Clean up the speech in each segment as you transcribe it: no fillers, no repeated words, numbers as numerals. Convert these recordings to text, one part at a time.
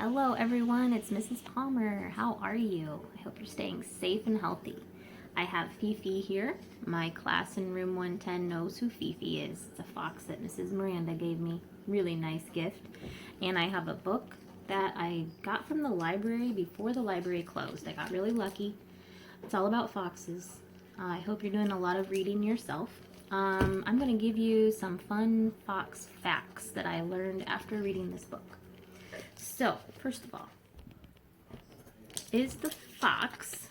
Hello everyone, it's Mrs. Pommer. How are you? I hope you're staying safe and healthy. I have Fifi here. My class in room 110 knows who Fifi is. It's a fox that Mrs. Miranda gave me. Really nice gift. And I have a book that I got from the library before the library closed. I got really lucky. It's all about foxes. I hope you're doing a lot of reading yourself. I'm going to give you some fun fox facts that I learned after reading this book. So, first of all, is the fox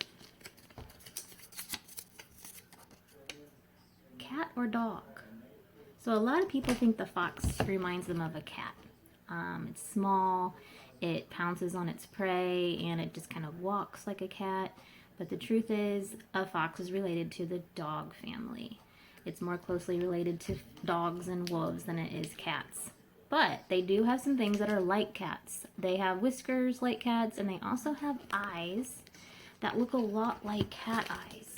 cat or dog? So a lot of people think the fox reminds them of a cat. It's small, it pounces on its prey, and it just kind of walks like a cat. But the truth is, a fox is related to the dog family. It's more closely related to dogs and wolves than it is cats. But they do have some things that are like cats. They have whiskers like cats, and they also have eyes that look a lot like cat eyes.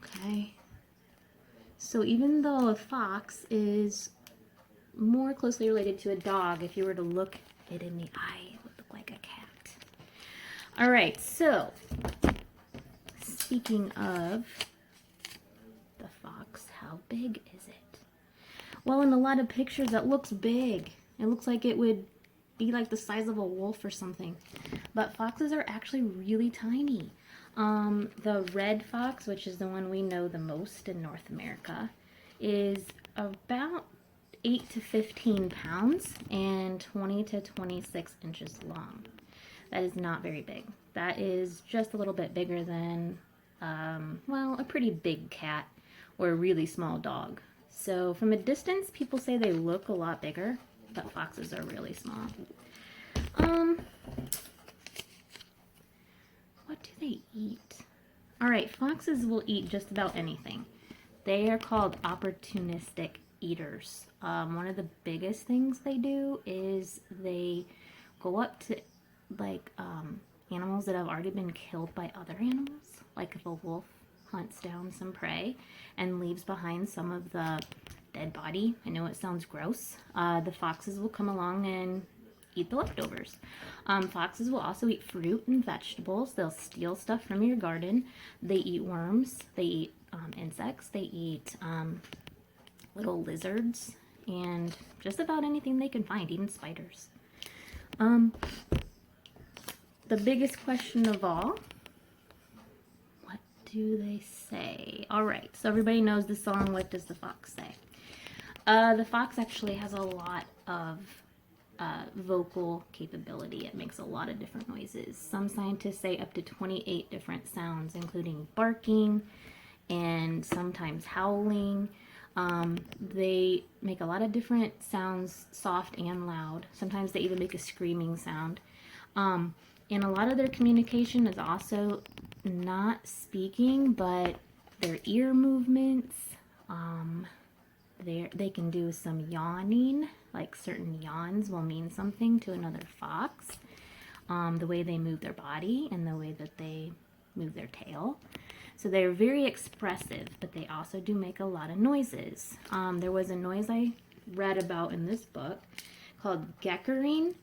Okay? So even though a fox is more closely related to a dog, if you were to look it in the eye, it would look like a cat. All right, so speaking of the fox, how big is it? Well, in a lot of pictures, it looks big. It looks like it would be like the size of a wolf or something. But foxes are actually really tiny. The red fox, which is the one we know the most in North America, is about 8 to 15 pounds and 20 to 26 inches long. That is not very big. That is just a little bit bigger than, well, a pretty big cat or a really small dog. So from a distance, people say they look a lot bigger, but foxes are really small. What do they eat? All right, foxes will eat just about anything. They are called opportunistic eaters. One of the biggest things they do is they go up to animals that have already been killed by other animals. Like if a wolf hunts down some prey and leaves behind some of the dead body. I know it sounds gross. The foxes will come along and eat the leftovers. Foxes will also eat fruit and vegetables. They'll steal stuff from your garden. They eat worms. They eat insects. They eat little lizards and just about anything they can find, even spiders. The biggest question of all, what do they say? All right, so everybody knows the song, What Does the Fox Say? The fox actually has a lot of vocal capability. It makes a lot of different noises. Some scientists say up to 28 different sounds, including barking and sometimes howling. They make a lot of different sounds, soft and loud. Sometimes they even make a screaming sound. And a lot of their communication is also not speaking, but their ear movements. They can do some yawning, like certain yawns will mean something to another fox. The way they move their body and the way that they move their tail. So they're very expressive, but they also do make a lot of noises. There was a noise I read about in this book called geckering,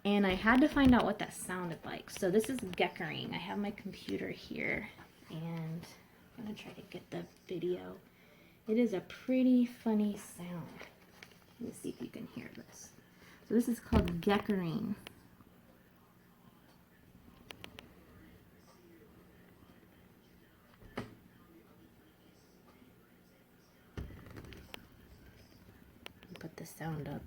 and I had to find out what that sounded like. So this is geckering. I have my computer here, and I'm going to try to get the video. It is a pretty funny sound. Let me see if you can hear this. So this is called geckering. Put the sound up.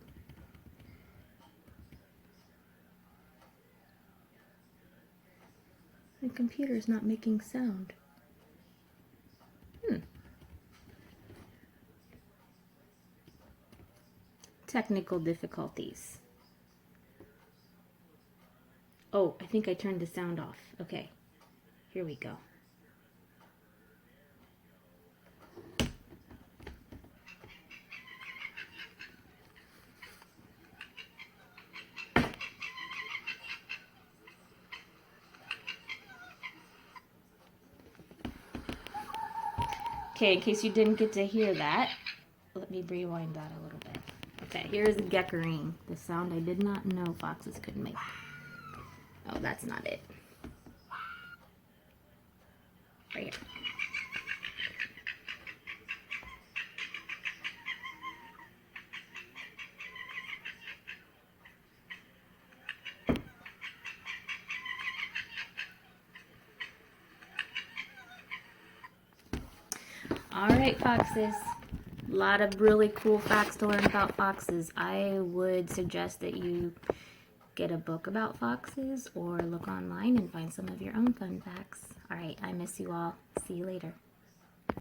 The computer is not making sound. Technical difficulties. Oh, I think I turned the sound off. Okay, here we go. Okay, in case you didn't get to hear that, let me rewind that a little bit. Okay, here's geckering, the sound I did not know foxes could make. that's not it. Right here. Alright, foxes. A lot of really cool facts to learn about foxes. I would suggest that you get a book about foxes or look online and find some of your own fun facts. Alright, I miss you all. See you later.